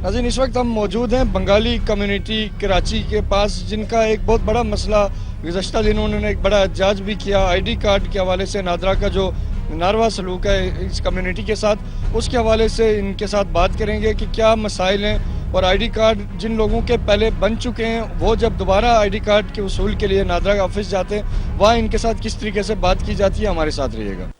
नाज़रीन, इस वक्त हम मौजूद हैं बंगाली कम्युनिटी कराची के पास, जिनका एक बहुत बड़ा मसला गुज़श्ता दिनों उन्होंने एक बड़ा एहतजाज भी किया आईडी कार्ड के हवाले से। नादरा का जो नारवा सलूक है इस कम्युनिटी के साथ, उसके हवाले से इनके साथ बात करेंगे कि क्या मसाइल हैं और आईडी कार्ड जिन लोगों के पहले बन चुके हैं वो जब दोबारा आईडी कार्ड के वसूल के लिए नादरा ऑफिस जाते हैं वहाँ इनके साथ किस तरीके से बात की जाती है। हमारे साथ रहिएगा।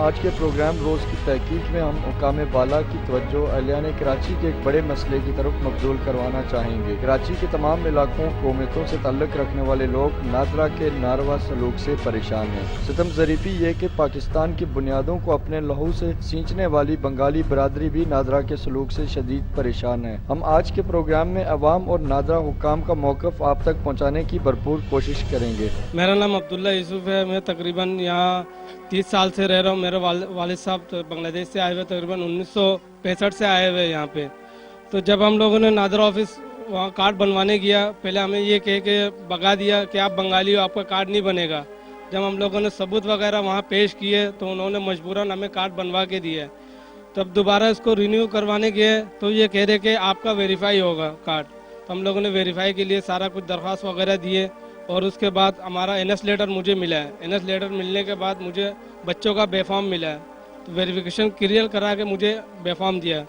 आज के प्रोग्राम रोज़ की तहकीक में हम हुकाम बाला की तवज्जो अहलियान कराची के एक बड़े मसले की तरफ मबजूल करवाना चाहेंगे। कराची के तमाम इलाकों कौमियतों से ताल्लुक़ रखने वाले लोग नादरा के नारवा सलूक से परेशान हैं। सितम ज़रीफ़ी ये कि पाकिस्तान की बुनियादों को अपने लहू से सींचने वाली बंगाली बरादरी भी नादरा के सलूक से शदीद परेशान है। हम आज के प्रोग्राम में अवाम और नादरा हुकाम का मौक़िफ़ आप तक पहुँचाने की भरपूर कोशिश करेंगे। मेरा नाम अब्दुल्ला यूसुफ है। मैं तकरीबन यहाँ 30 साल से रह रहा हूँ। मेरे वालिद साहब तो बांग्लादेश से आए हुए, तकरीबन 1965 से आए हुए यहाँ पे। तो जब हम लोगों ने नादरा ऑफिस वहाँ कार्ड बनवाने गया, पहले हमें ये कह के भगा दिया कि आप बंगाली हो, आपका कार्ड नहीं बनेगा। जब हम लोगों ने सबूत वगैरह वहाँ पेश किए तो उन्होंने मजबूरन हमें कार्ड बनवा के दिए। तब दोबारा इसको रिन्यू करवाने गए तो ये कह रहे कि आपका वेरीफाई होगा कार्ड। तो हम लोगों ने वेरीफाई के लिए सारा कुछ दरख्वास्त वगैरह दिए और उसके बाद हमारा एनएस लेटर मुझे मिला है। एनएस लेटर मिलने के बाद मुझे बच्चों का बेफार्म मिला है, तो वेरिफिकेशन क्लियर करा के मुझे बेफार्म दिया।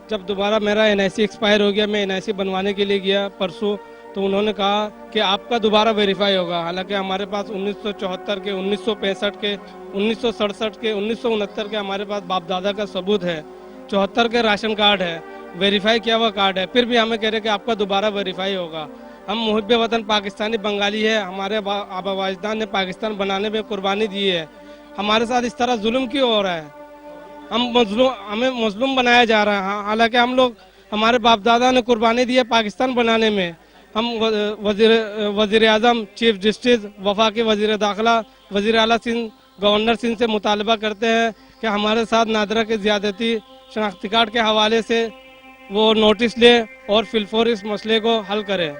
जब दोबारा मेरा एनआईसी एक्सपायर हो गया, मैं एनआईसी बनवाने के लिए गया परसों, तो उन्होंने कहा कि आपका दोबारा वेरीफाई होगा। हालांकि हमारे पास 1974 के, 1965 के, 1967 के, 1969 के हमारे पास बाप दादा का सबूत है, 74 के राशन कार्ड है, वेरीफाई किया हुआ कार्ड है, फिर भी हमें कह रहे कि आपका दोबारा वेरीफाई होगा। हम मुहिब वतन पाकिस्तानी बंगाली है, हमारे आबा वाजदान ने पाकिस्तान बनाने में कुर्बानी दी है। हमारे साथ इस तरह जुल्म क्यों हो रहा है? हमें मजलूम बनाया जा रहा है। हालांकि हम लोग, हमारे बाप दादा ने कुर्बानी दी है पाकिस्तान बनाने में। हम वज़ीर आज़म, चीफ जस्टिस, वफाकी वज़ीर दाखिला, वज़ीर आला सिंध, गवर्नर सिंध से मुतालबा करते हैं कि हमारे साथ नादरा के ज़्यादती शनाख्ती कार्ड के हवाले से वो नोटिस ले और फिलफौर इस मसले को हल करें।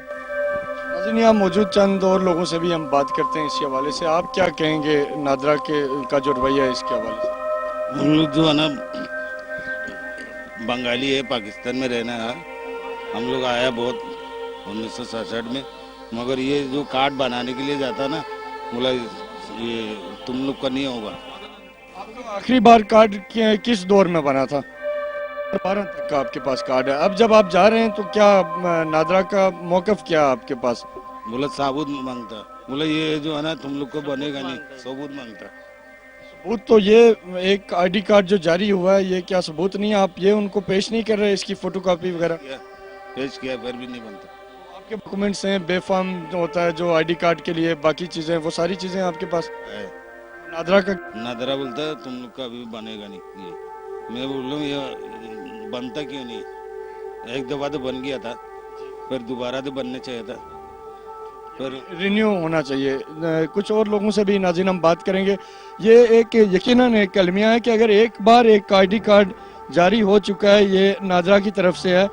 यहाँ मौजूद चंद और लोगों से भी हम बात करते हैं इसी हवाले से। आप क्या कहेंगे नादरा का जो रवैया है इसके हवाले से? हम लोग जो है ना बंगाली है, पाकिस्तान में रहना है। हम लोग आया बहुत 1967 में, मगर ये जो कार्ड बनाने के लिए जाता ना, बोला ये तुम लोग का नहीं होगा। आपको आखिरी बार कार्ड किस दौर में बना था? 12 तक का आपके पास कार्ड है। अब जब आप जा रहे हैं तो क्या नादरा का मौक़िफ़ क्या आपके पास? बोला सबूत मांगता, बोला ये जो है ना तुम लोग को बनेगा नहीं, सबूत मांगता। सबूत तो ये एक आईडी कार्ड जो जारी हुआ है, ये क्या सबूत नहीं है? आप ये उनको पेश नहीं कर रहे, इसकी फोटोकॉपी वगैरह? पेश किया फिर भी नहीं बनता। आपके डॉक्यूमेंट्स हैं, बेफार्म जो होता है जो आईडी कार्ड के लिए, बाकी चीज़ें, वो सारी चीज़ें आपके पास है। नादरा का? नादरा बोलता है तुम लोग का अभी बनेगा नहीं। ये मैं बोल रहा हूँ ये बनता क्यों नहीं? एक दफ़ा तो बन गया था, फिर दोबारा तो बनने चाहिए था, फिर रिन्यू होना चाहिए। कुछ और लोगों से भी नाज़रीन हम बात करेंगे। ये एक यकीनन एक कलमिया है कि अगर एक बार एक आईडी कार्ड जारी हो चुका है, ये नादरा की तरफ से है,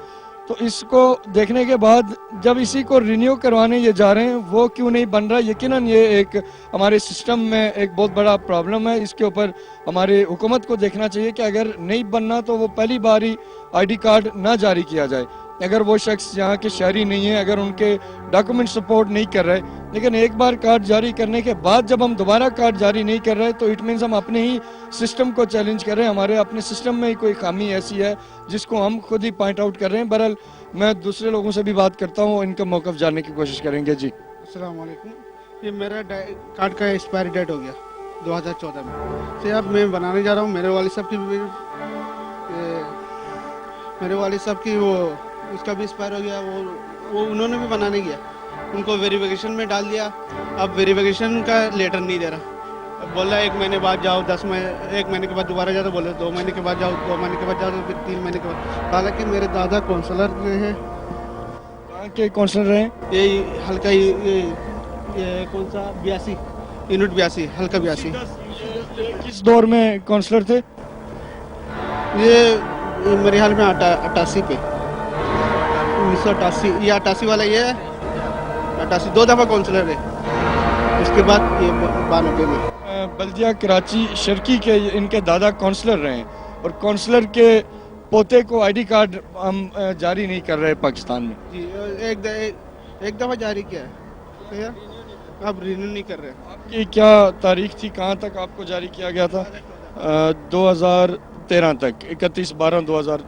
तो इसको देखने के बाद जब इसी को रिन्यू करवाने ये जा रहे हैं, वो क्यों नहीं बन रहा? यकीनन ये एक हमारे सिस्टम में एक बहुत बड़ा प्रॉब्लम है। इसके ऊपर हमारे हुकूमत को देखना चाहिए कि अगर नहीं बनना तो वो पहली बार ही आईडी कार्ड ना जारी किया जाए। अगर वो शख्स यहाँ के शहरी नहीं है, अगर उनके डॉक्यूमेंट सपोर्ट नहीं कर रहे, लेकिन एक बार कार्ड जारी करने के बाद जब हम दोबारा कार्ड जारी नहीं कर रहे तो इट मीन्स हम अपने ही सिस्टम को चैलेंज कर रहे हैं। हमारे अपने सिस्टम में ही कोई खामी ऐसी है जिसको हम खुद ही पॉइंट आउट कर रहे हैं। बहरहाल मैं दूसरे लोगों से भी बात करता हूँ, इनका मौक़िफ़ जानने की कोशिश करेंगे। जी अस्सलाम वालेकुम। ये मेरा कार्ड का एक्सपायरी डेट हो गया 2014 में से। अब मैं बनाने जा रहा हूँ। मेरे वालिद साहब की वो उसका भी एक्सपायर हो गया, वो उन्होंने भी बनाने गया, उनको वेरिफिकेशन में डाल दिया। अब वेरिफिकेशन का लेटर नहीं दे रहा। अब बोल रहा है 1 महीने बाद जाओ, 1 महीने के बाद दोबारा जाओ, तो बोले 2 महीने के बाद जाओ, 2 महीने के बाद जाओ, तो फिर 3 महीने के बाद। हालांकि मेरे दादा काउंसलर हैं। कहाँ के काउंसलर हैं? यही हल्का ही ये कौन सा 82 यूनिट 82 हल्का 82 किस दौर में काउंसलर थे? ये मेरे ख्याल में 88 पे 1988 ये 88 वाला ये है 88 2 दफ़ा काउंसलर है उसके बाद ये 92 में बल्दिया कराची शर्की के इनके दादा काउंसलर रहे हैं और काउंसलर के पोते को आईडी कार्ड हम जारी नहीं कर रहे पाकिस्तान में। जी एक दफ़ा जारी किया है तो यार अब रिन्यू नहीं कर रहे। आपकी क्या तारीख थी, कहाँ तक आपको जारी किया गया था? 2013 तक 31/12/2000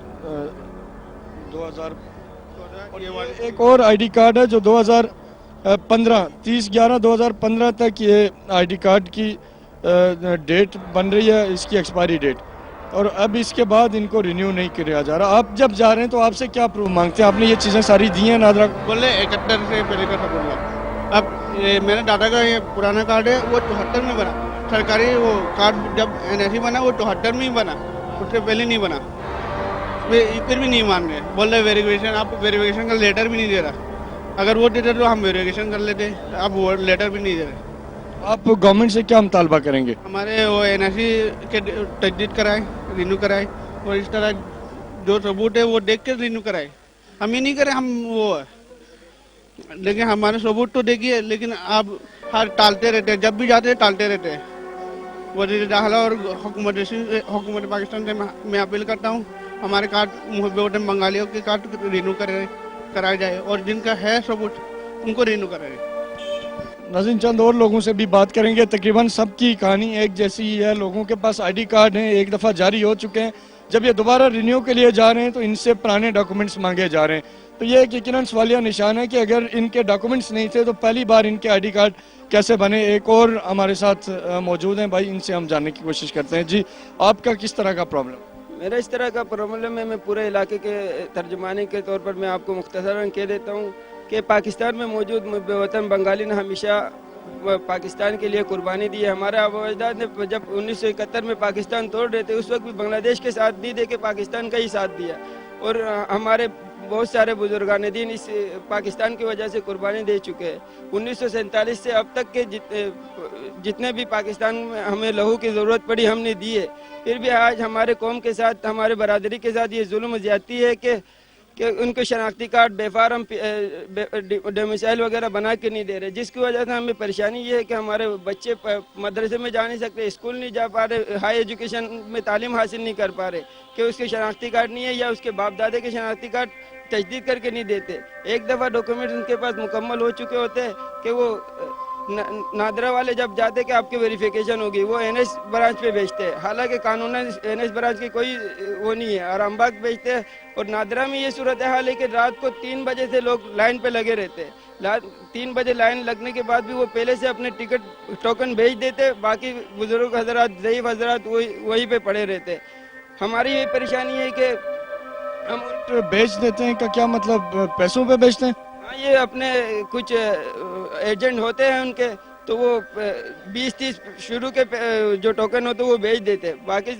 और ये एक और आईडी कार्ड है जो 2015 30/11/2015 तक ये आईडी कार्ड की डेट बन रही है, इसकी एक्सपायरी डेट, और अब इसके बाद इनको रिन्यू नहीं किया जा रहा। आप जब जा रहे हैं तो आपसे क्या प्रूफ मांगते हैं? आपने ये चीज़ें सारी दी हैं नादरा को? बोले 71 से पहले का था बोला। अब ये मेरे दादा का ये पुराना कार्ड है वो 74 में बना, सरकारी वो कार्ड जब NSE बना वो 74 में ही बना, उससे पहले नहीं बना। फिर भी नहीं मान रहे, बोल रहे वेरिफिकेशन, आप वेरिफिकेशन का लेटर भी नहीं दे रहा। अगर वो देते तो हम वेरिफिकेशन कर लेते, अब वो लेटर भी नहीं दे रहे। आप गवर्नमेंट से क्या मुतालबा करेंगे? हमारे वो NSE के तजदीद कराए, रिन्यू कराए, और इस तरह जो सबूत है वो देख के रिन्यू कराए। हम ही नहीं करें, हम वो है, लेकिन हमारे सबूत तो देखिए, लेकिन आप हर टालते रहते हैं, जब भी जाते हैं टालते रहते हैं। वज़ीर दाखिला और हुकूमत पाकिस्तान से मैं अपील करता हूँ हमारे कार्ड मुहब्बत बंगालियों के कार्ड रिन्यू कराया जाए और जिनका है सबूत उनको रिन्यू कराए। नाज़रीन, चंद और लोगों से भी बात करेंगे। तकरीबन सबकी कहानी एक जैसी ही है। लोगों के पास आईडी कार्ड हैं, एक दफ़ा जारी हो चुके हैं, जब ये दोबारा रिन्यू के लिए जा रहे हैं तो इनसे पुराने डॉक्यूमेंट्स मांगे जा रहे हैं। तो ये एक यकीनन सवालिया निशान है कि अगर इनके डॉक्यूमेंट्स नहीं थे तो पहली बार इनके आईडी कार्ड कैसे बने। एक और हमारे साथ मौजूद हैं भाई, इनसे हम जानने की कोशिश करते हैं। जी, आपका किस तरह का प्रॉब्लम? मेरा इस तरह का प्रॉब्लम है, मैं पूरे इलाके के तर्जुमानी के तौर पर मैं आपको मुख्तसरन कह देता हूँ कि पाकिस्तान में मौजूद वतन बंगाली ने हमेशा पाकिस्तान के लिए कुर्बानी दी है। हमारे आबा अजदाद ने जब 1971 में पाकिस्तान तोड़ रहे थे उस वक्त भी बांग्लादेश के साथ नहीं दे के पाकिस्तान का ही साथ दिया, और हमारे बहुत सारे बुजुर्गान दीन इस पाकिस्तान की वजह से कुर्बानी दे चुके हैं। 1947 से अब तक के जितने भी पाकिस्तान में हमें लहू की ज़रूरत पड़ी हमने दी है, फिर भी आज हमारे कौम के साथ, हमारे बरादरी के साथ ये जुल्म ज़्यादती है कि उनको शनाख्ती कार्ड बेफारम डोमिसाइल वगैरह बना के नहीं दे रहे, जिसकी वजह से हमें परेशानी ये है कि हमारे बच्चे मदरसे में जा नहीं सकते, स्कूल नहीं जा पा रहे, हाई एजुकेशन में तालीम हासिल नहीं कर पा रहे कि उसके शनाख्ती कार्ड नहीं है या उसके बाप दादे के शनाख्ती कार्ड तजदीद करके नहीं देते। एक दफ़ा डॉक्यूमेंट उनके पास मुकम्मल हो चुके होते हैं कि वो नादरा वाले जब जाते कि आपकी वेरिफिकेशन होगी, वो NS ब्रांच पे भेजते हैं, हालांकि कानूनन NS ब्रांच की कोई वो नहीं है, आरामबाग भेजते हैं। और नादरा में ये सूरत हाल है कि रात को 3 बजे से लोग लाइन पे लगे रहते हैं। 3 बजे लाइन लगने के बाद भी वो पहले से अपने टिकट टोकन भेज देते, बाकी बुजुर्ग हजरात, ज़ईफ हजरात वहीं पे पड़े रहते। हमारी ये परेशानी है कि हम बेच देते हैं का क्या मतलब? पैसों पे बेचते हैं? हाँ, ये अपने कुछ एजेंट होते हैं उनके, तो वो 20-30 शुरू के जो टोकन होते हैं वो बेच देते हैं, बाकी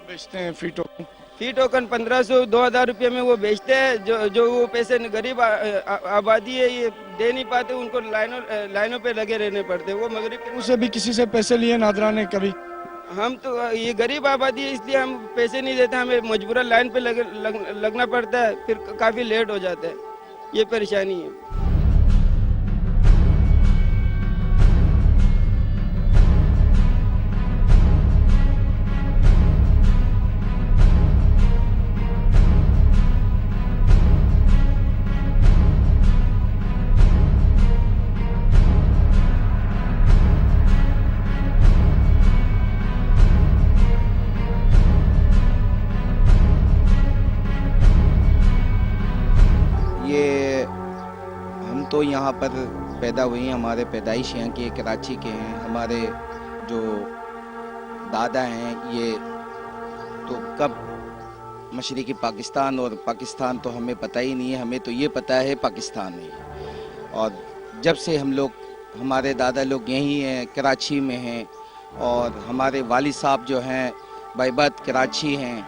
बेचते हैं फी टोकन 1500-2000 रुपये में वो बेचते हैं। जो वो पैसे गरीब आबादी है ये दे नहीं पाते, उनको लाइनों पे लगे रहने पड़ते हैं। वो मगरिब उसे भी किसी से पैसे लिए नादरा ने कभी? हम तो ये गरीब आबादी है इसलिए हम पैसे नहीं देते, हमें मजबूरन लाइन पे लगना पड़ता है, फिर काफ़ी लेट हो जाता है, ये परेशानी है। तो यहाँ पर पैदा हुई, हमारे पैदाइश यहाँ के कराची के हैं। हमारे जो दादा हैं ये तो कब मशरिकी पाकिस्तान, और पाकिस्तान तो हमें पता ही नहीं है, हमें तो ये पता है पाकिस्तान है। और जब से हम लोग, हमारे दादा लोग यहीं हैं, कराची में हैं, और हमारे वालिद साहब जो हैं बाइबत कराची हैं,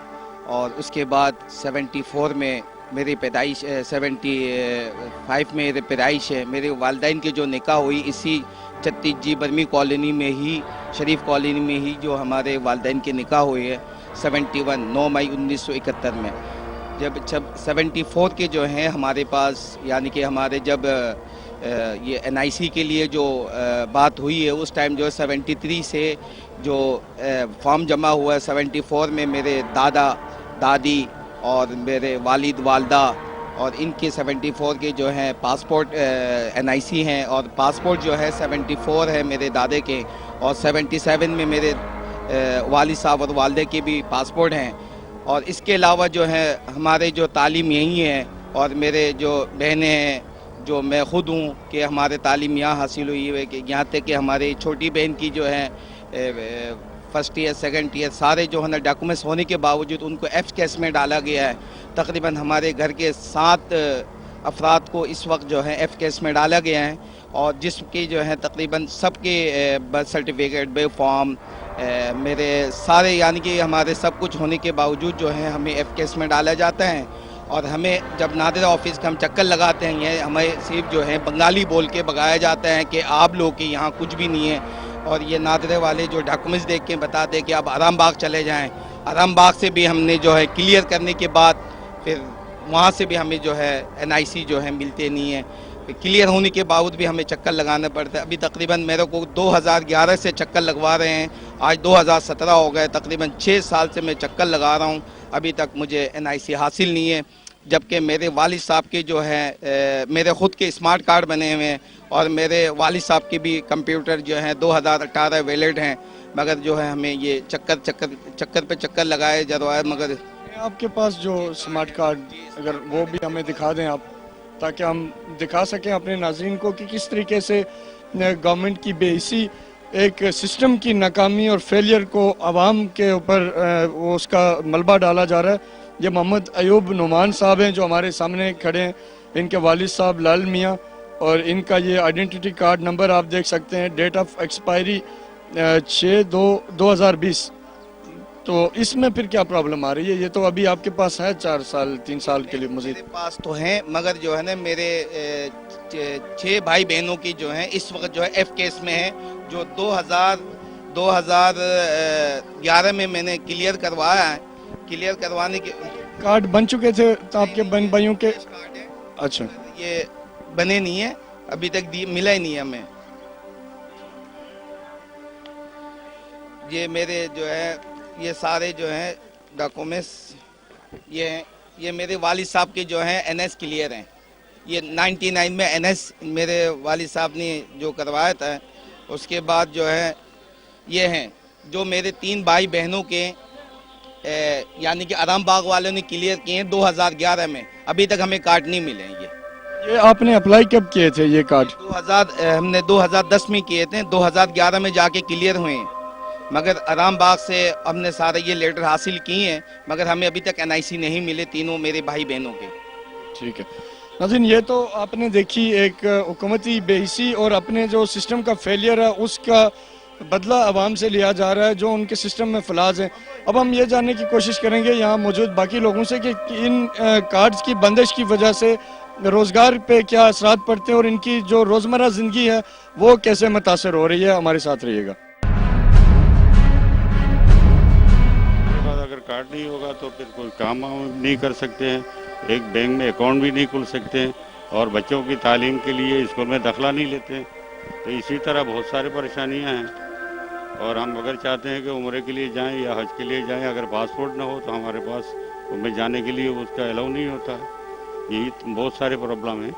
और उसके बाद 74 में मेरी पैदाइश 75 में मेरी पैदाइश है। मेरे वालिदैन की जो निकाह हुई इसी 36G बर्मी कॉलोनी में ही, शरीफ कॉलोनी में ही जो हमारे वालिदैन की निकाह हुई है 71 9 मई 1971 में। जब 74 के जो हैं हमारे पास, यानी कि हमारे जब ये NIC के लिए जो बात हुई है उस टाइम जो है 73 से जो फॉर्म जमा हुआ है 74 में मेरे दादा दादी और मेरे वालिद वालदा और इनके 74 के जो हैं पासपोर्ट NIC हैं, और पासपोर्ट जो है 74 है मेरे दादे के, और 77 में मेरे वालिद साहब और वालदे के भी पासपोर्ट हैं। और इसके अलावा जो है हमारे जो तालीम यहीं है, और मेरे जो बहनें हैं जो मैं ख़ुद हूँ कि हमारे तालीम यहाँ हासिल हुई है, कि यहाँ तक कि हमारी छोटी बहन की जो है फर्स्ट ईयर सेकंड ईयर सारे जो है ना डॉक्यूमेंट्स होने के बावजूद उनको एफ केस में डाला गया है। तकरीबन हमारे घर के 7 अफराद को इस वक्त जो है एफ केस में डाला गया है, और जिसकी जो है तकरीबन सबके बर्थ सर्टिफिकेट बे फॉर्म मेरे सारे, यानी कि हमारे सब कुछ होने के बावजूद जो है हमें एफ केस में डाला जाता है। और हमें जब नादिरा ऑफिस का हम चक्कर लगाते हैं, ये हमें सिर्फ जो है बंगाली बोल के भगाया जाता है कि आप लोग के यहाँ कुछ भी नहीं है। और ये नादिरे वाले जो डॉक्यूमेंट्स देख के बताते हैं कि आप आराम बाग चले जाएं। आराम बाग से भी हमने जो है क्लियर करने के बाद फिर वहाँ से भी हमें जो है NIC जो है मिलते नहीं है। क्लियर होने के बावजूद भी हमें चक्कर लगाना पड़ता है। अभी तकरीबन मेरे को 2011 से चक्कर लगवा रहे हैं, आज 2017 हो गए, तकरीबन 6 साल से मैं चक्कर लगा रहा हूँ, अभी तक मुझे NIC हासिल नहीं है। जबकि मेरे वालिद साहब के जो है मेरे ख़ुद के स्मार्ट कार्ड बने हुए हैं, और मेरे वालिद साहब के भी कंप्यूटर जो हैं 2018 वैलिड हैं, मगर जो है हमें ये चक्कर पे चक्कर लगाए जरवाए। मगर आपके पास जो स्मार्ट कार्ड अगर वो भी हमें दिखा दें आप, ताकि हम दिखा सकें अपने नाज़रीन को कि किस तरीके से गवर्नमेंट की बेइसी एक सिस्टम की नाकामी और फेलियर को आवाम के ऊपर वो उसका मलबा डाला जा रहा है। ये मोहम्मद अयूब नुमान साहब हैं जो हमारे सामने खड़े हैं, इनके वालिद साहब लाल मियाँ, और इनका ये आइडेंटिटी कार्ड नंबर आप देख सकते हैं, डेट ऑफ एक्सपायरी 6/2/2020। तो इसमें फिर क्या प्रॉब्लम आ रही है? ये तो अभी आपके पास है 4 साल 3 साल के लिए मज़ीद। मेरे पास तो हैं, मगर जो है ना मेरे 6 भाई बहनों की जो है इस वक्त जो है एफ केस में है, जो 2011 में मैंने क्लियर करवाया है। क्लियर करवाने के कार्ड बन चुके थे तो आपके बहन भाइयों के? अच्छा, ये बने नहीं है अभी तक, मिला ही नहीं है हमें। ये मेरे जो है ये सारे जो हैं डॉक्यूमेंट्स ये मेरे वालिद साहब के जो हैं NS क्लियर हैं। ये 99 में NS मेरे वालिद साहब ने जो करवाया था, उसके बाद जो है ये हैं जो मेरे 3 भाई बहनों के यानी कि आराम बाग वालों ने क्लियर किए हैं 2011 में, अभी तक हमें कार्ड नहीं मिले हैं। ये आपने अप्लाई कब किए थे ये कार्ड? हमने 2010 में किए थे, 2011 में जाके क्लियर हुए हैं, मगर आराम बाग से हमने सारे ये लेटर हासिल किए हैं, मगर हमें अभी तक NIC नहीं मिले तीनों मेरे भाई बहनों के। ठीक है नाज़रीन, ये तो आपने देखी एक हुकूमती बेहिसी और अपने जो सिस्टम का फेलियर है उसका बदला आवाम से लिया जा रहा है जो उनके सिस्टम में फलाज हैं। अब हम ये जानने की कोशिश करेंगे यहाँ मौजूद बाकी लोगों से कि इन कार्ड्स की बंदिश की वजह से रोज़गार पे क्या असरात पड़ते हैं और इनकी जो रोज़मर्रा ज़िंदगी है वो कैसे मुतासर हो रही है। हमारे साथ रहिएगा। अगर कार्ड नहीं होगा तो फिर कोई काम नहीं कर सकते हैं, एक बैंक में अकाउंट भी नहीं खुल सकते हैं, और बच्चों की तालीम के लिए स्कूल में दाखिला नहीं लेते हैं। तो इसी तरह बहुत सारी परेशानियां हैं, और हम अगर चाहते हैं कि उम्रे के लिए जाएं या हज के लिए जाएं, अगर पासपोर्ट ना हो तो हमारे पास उनमें जाने के लिए उसका अलाउ नहीं होता। यही बहुत सारे प्रॉब्लम है।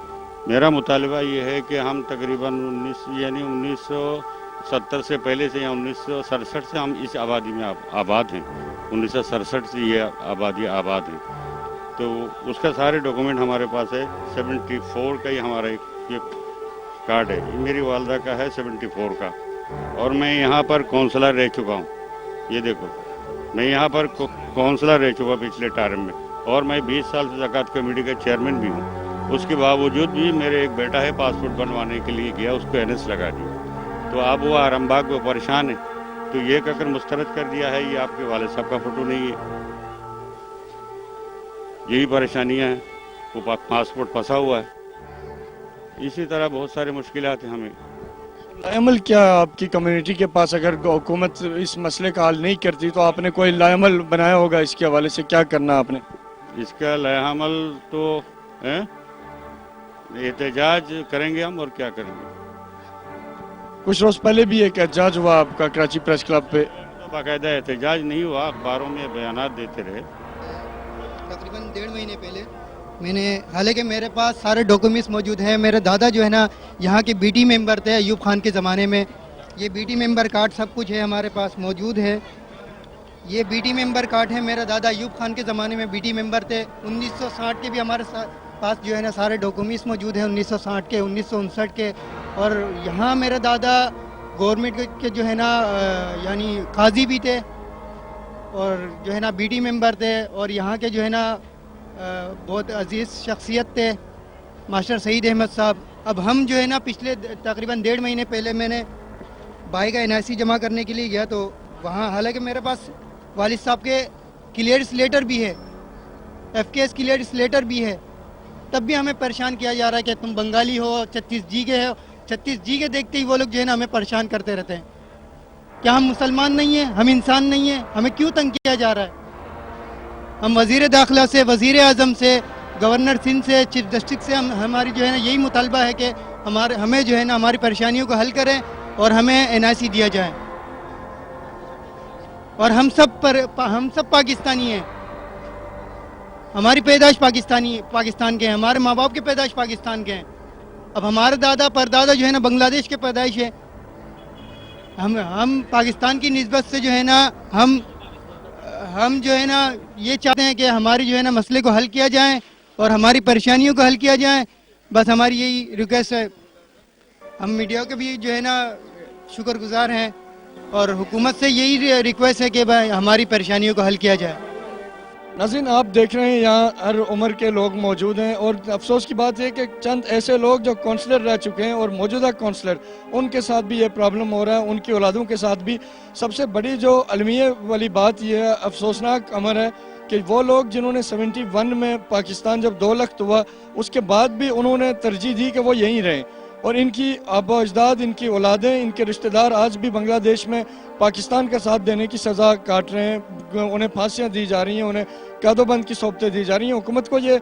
मेरा मुतालबा ये है कि हम तकरीबन 1970 से पहले से या 1967 से हम इस आबादी में आबाद हैं। 1967 से ये आबादी आबाद है, तो उसका सारे डॉक्यूमेंट हमारे पास है। 74 का ही हमारा ये कार्ड है, मेरी वालदा का है 74 का, और मैं यहाँ पर काउंसलर रह चुका हूँ। ये देखो, मैं यहाँ पर काउंसलर रह चुका पिछले टर्म में, और मैं 20 साल से ज़कात कमेटी का चेयरमैन भी हूँ। उसके बावजूद भी मेरे एक बेटा है पासपोर्ट बनवाने के लिए गया, उसको NS लगा दिया, तो अब वो आरामबाग में परेशान है। तो ये कहकर मुस्तरद कर दिया है, ये आपके वाले साहब का फ़ोटो नहीं है। यही परेशानियाँ हैं। वो पासपोर्ट फंसा हुआ है। इसी तरह बहुत सारी मुश्किलात हैं हमें। लाएमल क्या आपकी कम्युनिटी के पास, अगर हुकूमत इस मसले का हल नहीं करती तो आपने कोई लाएमल बनाया होगा, इसके हवाले से क्या करना आपने? इसका लाएमल तो एहतजाज करेंगे हम, और क्या करेंगे। कुछ रोज पहले भी एक एहतजाज हुआ आपका कराची प्रेस क्लब पे। तो बाकायदा एहतजाज नहीं हुआ, अखबारों में बयानात देते रहे। तकरीबन 1.5 महीने पहले मैंने, हालांकि मेरे पास सारे डॉक्यूमेंट्स मौजूद हैं, मेरे दादा जो है ना यहाँ के बीटी मेंबर थे अयूब खान के ज़माने में, ये बीटी मेंबर कार्ड सब कुछ है हमारे पास मौजूद है। ये बीटी मेंबर कार्ड है, मेरा दादा अयूब खान के ज़माने में बीटी मेंबर थे। 1960 के भी हमारे पास जो है ना सारे डॉक्यूमेंट्स मौजूद हैं, 1960 के, 1959 के। और यहाँ मेरे दादा गवर्नमेंट के जो है ना यानी काजी भी थे और जो है ना बीटी मेंबर थे, और यहाँ के जो है ना बहुत अजीज़ शख्सियत थे मास्टर सईद अहमद साहब। अब हम जो है ना पिछले तकरीबन 1.5 महीने पहले मैंने भाई का NIC जमा करने के लिए गया, तो वहाँ हालांकि मेरे पास वालिद साहब के क्लियरेंस लेटर भी है, FKS क्लियरेंस लेटर भी है, तब भी हमें परेशान किया जा रहा है कि तुम बंगाली हो, 36G के हो। 36G के देखते ही वो लोग जो है ना हमें परेशान करते रहते हैं। क्या हम मुसलमान नहीं हैं, हम इंसान नहीं हैं? हमें क्यों तंग किया जा रहा है? हम वज़ीर दाखिला से, वज़ीर आज़म से, गवर्नर सिंध से, चीफ जस्टिस से हमारी जो है ना यही मुतालबा है कि हमें जो है ना हमारी परेशानियों को हल करें और हमें NIC दिया जाए। और हम सब पाकिस्तानी हैं, हमारी पैदाइश पाकिस्तान के हैं, हमारे माँ बाप की पैदाइश पाकिस्तान के हैं। अब हमारे दादा परदादा जो है ना बांग्लादेश के पैदाइश है। हम पाकिस्तान की निस्बत से जो है ना हम जो है ना ये चाहते हैं कि हमारी जो है ना मसले को हल किया जाए और हमारी परेशानियों को हल किया जाए। बस हमारी यही रिक्वेस्ट है। हम मीडिया के भी जो है ना शुक्रगुजार हैं और हुकूमत से यही रिक्वेस्ट है कि भाई हमारी परेशानियों को हल किया जाए। नाज़रीन, आप देख रहे हैं यहाँ हर उम्र के लोग मौजूद हैं, और अफसोस की बात है कि चंद ऐसे लोग जो काउंसलर रह चुके हैं और मौजूदा काउंसलर, उनके साथ भी ये प्रॉब्लम हो रहा है, उनकी औलादों के साथ भी। सबसे बड़ी जो अलमिया वाली बात ये है, अफसोसनाक अमर है कि वो लोग जिन्होंने 71 में पाकिस्तान जब 2 लाख हुआ, उसके बाद भी उन्होंने तरजीह दी कि वो यहीं रहें, और इनकी आबा अजदाद, इनकी औलादें, इनके रिश्तेदार आज भी बांग्लादेश में पाकिस्तान का साथ देने की सज़ा काट रहे हैं। उन्हें फांसियाँ दी जा रही हैं, उन्हें कैदोबंद की सौबतें दी जा रही हैं। हुकूमत को ये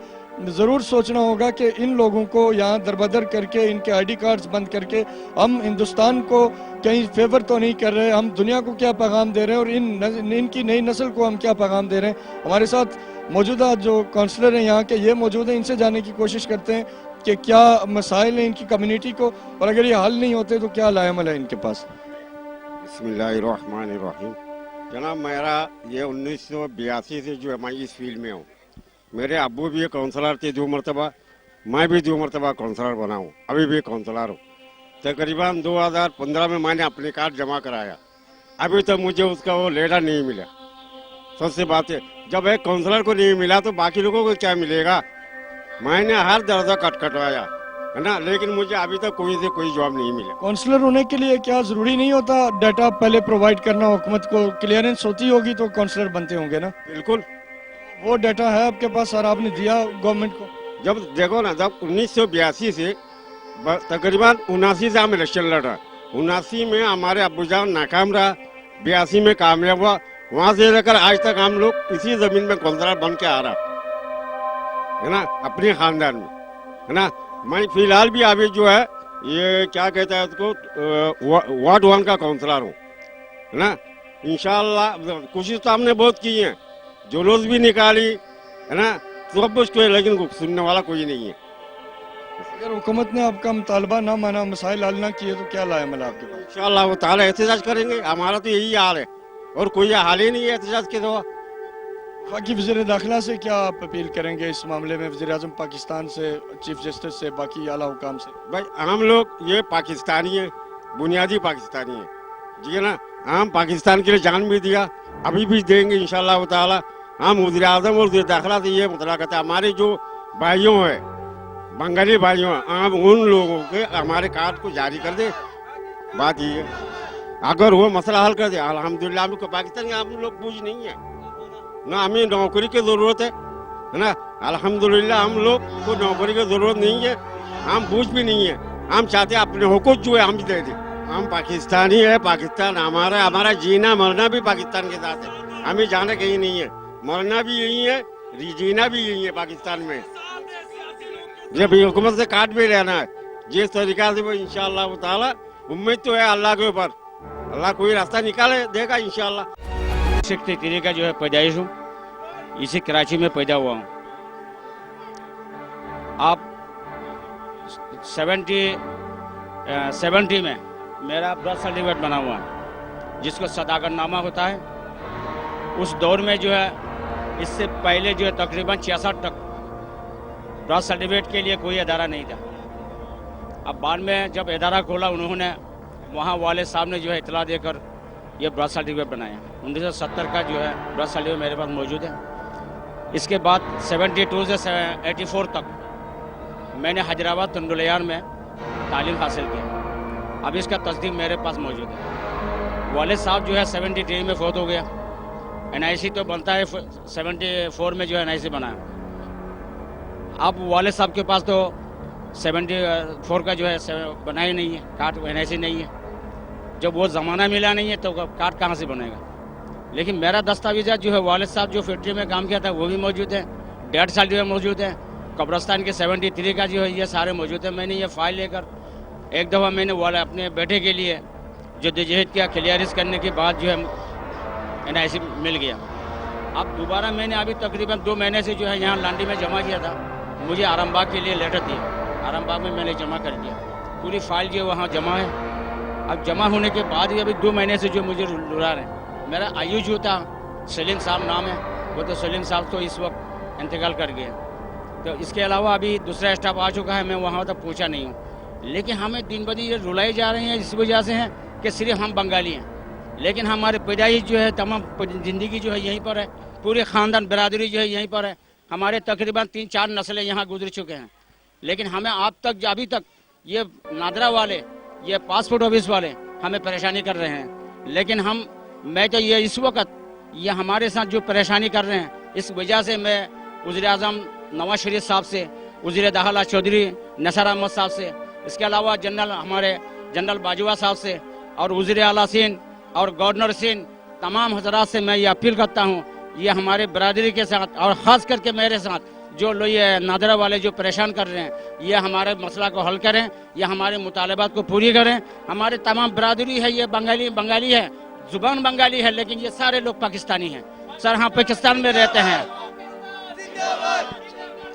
ज़रूर सोचना होगा कि इन लोगों को यहाँ दरबदर करके, इनके ID कार्ड्स बंद करके हम हिंदुस्तान को कहीं फेवर तो नहीं कर रहे, हम दुनिया को क्या पैगाम दे रहे हैं और इनकी नई नस्ल को हम क्या पैगाम दे रहे हैं। हमारे साथ मौजूदा जो काउंसलर हैं यहाँ के, ये मौजूद हैं, इनसे जानने की कोशिश करते हैं कि क्या मसाइल हैं इनकी कम्युनिटी को, और अगर ये हल नहीं होते तो क्या लाएमल है इनके पास। बिस्मिल्लाहिर्रहमानिर्रहीम। जनाब, मेरा ये 1982 से जो है मैं इस फील्ड में हूँ। मेरे अब्बू भी काउंसलर थे 2 मरतबा, मैं भी 2 मरतबा काउंसलर बना हूँ, अभी भी काउंसलर हूँ। तकरीबन 2015 में मैंने अपने कार्ड जमा कराया, अभी तक मुझे उसका वो लेटर नहीं मिला। सबसे बात है, जब एक काउंसलर को नहीं मिला तो बाकी लोगों को क्या मिलेगा? मैंने हर दर्जा कटवाया है ना, लेकिन मुझे अभी तक कोई से कोई जवाब नहीं मिला। काउंसलर होने के लिए क्या जरूरी नहीं होता डाटा पहले प्रोवाइड करना? हुकूमत को क्लियरेंस होती होगी तो काउंसलर बनते होंगे ना? बिल्कुल, वो डाटा है आपके पास और आपने दिया गवर्नमेंट को? जब देखो ना, जब 1982 से तकरीबन 79 से हम इलेक्शन लड़ा, 79 में हमारे अब्बूजान नाकाम रहा, 82 में कामयाब हुआ, वहाँ से लेकर आज तक हम लोग इसी जमीन में काउंसलर बन के आ रहा है ना, अपने खानदान में है ना। मैं फिलहाल भी अभी जो है ये क्या कहता है उसको वार्ड 1 का काउंसलर हूँ है ना। इंशाल्लाह कोशिश तो हमने बहुत की है, जुलूस भी निकाली है ना, सब कुछ, लेकिन सुनने वाला कोई नहीं है। अगर हुकूमत ने आपका मुतालबा ना माना, मसाइल हल ना किए तो क्या लाएमल आपके पास? इंशाल्लाह वो ताला एहतजाज करेंगे, हमारा तो यही हाल है और कोई हाल ही नहीं है एहतजाज के दवा। बाकी वज़ीर दाखिला से क्या आप अपील करेंगे इस मामले में? वज़ीर आज़म पाकिस्तान से, चीफ जस्टिस से, बाकी आला हुकाम से? भाई हम लोग ये पाकिस्तानी हैं, बुनियादी पाकिस्तानी हैं, ठीक है ना। हम पाकिस्तान के लिए जान भी दिया, अभी भी देंगे इंशाल्लाह ताला। हम वज़ीर आज़म और वज़ीर दाखिला से ये मुतला करते हैं, हमारे जो भाइयों हैं, बंगाली भाइयों हैं, हम उन लोगों के हमारे कार्ड को जारी कर दे। बात ये है, अगर वो मसला हल कर दे अल्हम्दुलिल्लाह। हम पाकिस्तान के हम लोग पूछ नहीं है ना, हमें नौकरी की ज़रूरत है है ना। अल्हम्दुलिल्लाह हम लोग को नौकरी की जरूरत नहीं है, हम बूझ भी नहीं है, हम चाहते हैं अपने हुकूक जो है हम दे दें। हम पाकिस्तानी है, पाकिस्तान हमारा, हमारा जीना मरना भी पाकिस्तान के साथ है, हमें जाना कहीं नहीं है, मरना भी यही है, जीना भी यही है पाकिस्तान में। जब हुकूमत से काट भी रहना है जिस तरीका से वो इंशाअल्लाह ताला, उम्मीद तो है अल्लाह के ऊपर, अल्लाह कोई रास्ता निकाले देगा इंशाअल्लाह। सिख तरीके का जो है पैदाइश हूँ, इसी कराची में पैदा हुआ हूँ। आप 70 में मेरा बर्थ सर्टिफिकेट बना हुआ है जिसको सदाकतनामा होता है। उस दौर में जो है, इससे पहले जो है तकरीबन 66 तक बर्थ सर्टिफिकेट के लिए कोई अदारा नहीं था। अब बाद में जब अदारा खोला उन्होंने, वहाँ वाले साहब ने जो है इतला देकर ये बर्थ सर्टिफिकेट बनाया। 1970 का जो है बर्थ सर्टिफिकेट मेरे पास मौजूद है। इसके बाद 72 से 84 तक मैंने हैदराबाद तंडुलियान में तालीम हासिल की। अब इसका तस्दीक मेरे पास मौजूद है। वालिद साहब जो है 73 में फौत हो गया। NIC तो बनता है 74 में जो है NIC बना है। अब वालिद साहब के पास तो 74 का जो है बना ही नहीं है, कार्ड NIC नहीं है। जब वो ज़माना मिला नहीं है तो कार्ड कहाँ से बनेगा। लेकिन मेरा दस्तावेज़ जो है, वालिद साहब जो फैक्ट्री में काम किया था वो भी मौजूद है, डेढ़ साल जो है मौजूद है। कब्रस्तान के 73 का जो है ये सारे मौजूद है। मैंने ये फाइल लेकर एक दफ़ा मैंने वाला अपने बेटे के लिए जो जहद किया, क्लियरिस करने के बाद जो है NIC मिल गया। अब दोबारा मैंने अभी तकरीबन 2 महीने से जो है यहाँ लांडी में जमा किया था। मुझे आरामबाग के लिए लेटर दिया, आरामबाग में मैंने जमा कर दिया। पूरी फाइल जो वहाँ जमा है। अब जमा होने के बाद भी अभी 2 महीने से जो मुझे रुला रहे हैं। मेरा आयु जो था, सलीम साहब नाम है, वो तो सलीम साहब तो इस वक्त इंतकाल कर गए। तो इसके अलावा अभी दूसरा स्टाफ आ चुका है, मैं वहाँ तक पहुँचा नहीं हूँ। लेकिन हमें दिन ब दिन ये रुलाई जा रही हैं, इस वजह से हैं कि सिर्फ हम बंगाली हैं, लेकिन हमारे पैदाइश जो है, तमाम ज़िंदगी जो है यहीं पर है, पूरे ख़ानदान बरादरी जो है यहीं पर है। हमारे तकरीबन 3-4 नस्लें यहाँ गुजर चुके हैं। लेकिन हमें अभी तक ये नादरा वाले, ये पासपोर्ट ऑफिस वाले हमें परेशानी कर रहे हैं। लेकिन मैं तो ये इस वक्त ये हमारे साथ जो परेशानी कर रहे हैं, इस वजह से मैं वज़ीर आज़म नवाज शरीफ साहब से, वज़ीर दाखिला चौधरी नसर अहमद साहब से, इसके अलावा हमारे जनरल बाजवा साहब से और वज़ीर आला सिंध और गवर्नर सिंध, तमाम हजरात से मैं ये अपील करता हूँ, ये हमारे बरादरी के साथ और ख़ास करके मेरे साथ जो लोग ये नादरा वाले जो परेशान कर रहे हैं, ये हमारे मसला को हल करें, ये हमारे मुतालबात को पूरी करें। हमारे तमाम बरादरी है, ये बंगाली है, जुबान बंगाली है, लेकिन ये सारे लोग पाकिस्तानी हैं। सर, हम पाकिस्तान में रहते हैं।